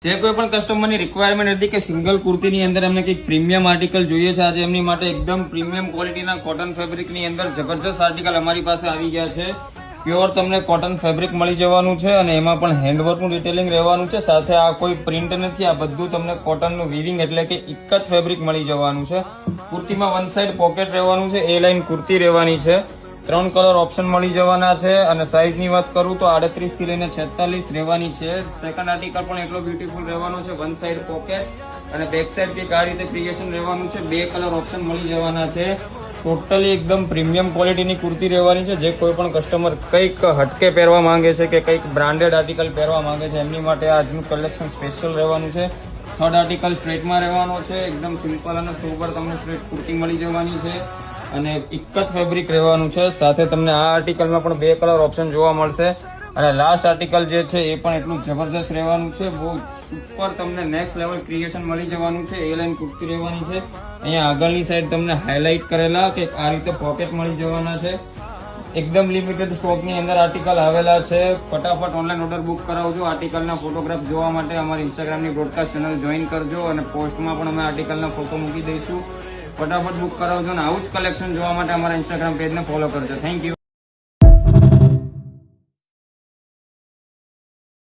જે કોઈ પણ કસ્ટમરની રિક્વાયરમેન્ટ હતી કે સિંગલ કુર્તીની અંદર એમને કંઈક પ્રીમિયમ આર્ટિકલ જોઈએ છે, આજે એમની માટે એકદમ પ્રીમિયમ ક્વોલિટીના કોટન ફેબ્રિકની અંદર જબરજસ્ત આર્ટિકલ અમારી પાસે આવી ગયા છે. પ્યોર તમને કોટન ફેબ્રિક મળી જવાનું છે અને એમાં પણ હેન્ડવર્કનું ડિટેલિંગ રહેવાનું છે. સાથે આ કોઈ પ્રિન્ટ નથી, આ બધું તમને કોટનનું વીવિંગ એટલે કે એક જ ફેબ્રિક મળી જવાનું છે. કુર્તીમાં વન સાઈડ પોકેટ રહેવાનું છે, એ લાઈન કુર્તી રહેવાની છે. 3 કલર ઓપ્શન મળી જવાના છે અને સાઈઝની વાત કરું તો 38 થી લઈને 46 રહેવાની છે. સેકન્ડ આર્ટિકલ પણ એટલો બ્યુટીફુલ રહેવાનો છે, વન સાઈડ પોકેટ અને બેક સાઈડ કંઈક આ રીતે ક્રિએશન રહેવાનું છે. 2 કલર ઓપ્શન મળી જવાના છે. ટોટલી એકદમ પ્રીમિયમ ક્વોલિટીની કુર્તી રહેવાની છે. જે કોઈ પણ કસ્ટમર કંઈક હટકે પહેરવા માંગે છે કે કંઈક બ્રાન્ડેડ આર્ટિકલ પહેરવા માંગે છે એમની માટે આજનું કલેક્શન સ્પેશિયલ રહેવાનું છે. થર્ડ આર્ટિકલ સ્ટ્રેટમાં રહેવાનો છે, એકદમ સિમ્પલ અને સોબર તમને સ્ટ્રેટ કુર્તી મળી જવાની છે અને એક જ ફેબ્રિક રહેવાનું છે. સાથે તમને આ આર્ટિકલમાં પણ 2 કલર ઓપ્શન જોવા મળશે અને લાસ્ટ આર્ટિકલ જે છે એ પણ એટલું જબરજસ્ત રહેવાનું છે. બહુ ઉપર તમને નેક્સ્ટ લેવલ ક્રિએશન મળી જવાનું છે. એ લાઈન કુર્તી રહેવાની છે. અહીંયા આગળની સાઈડ તમને હાઇલાઇટ કરેલા કે આ રીતે પોકેટ મળી જવાના છે. એકદમ લિમિટેડ સ્ટોકની અંદર આર્ટિકલ આવેલા છે. ફટાફટ ઓનલાઈન ઓર્ડર બુક કરાવજો. આર્ટિકલના ફોટોગ્રાફ જોવા માટે અમારી ઇન્સ્ટાગ્રામની બ્રોડકાસ્ટ ચેનલ જોઈન કરજો અને પોસ્ટમાં પણ અમે આર્ટિકલના ફોટો મૂકી દઈશું. ફટાફટ બુક કરાવજો અને આવું જ કલેક્શન જોવા માટે અમારા ઇન્સ્ટાગ્રામ પેજને ફોલો કરજો. Thank you.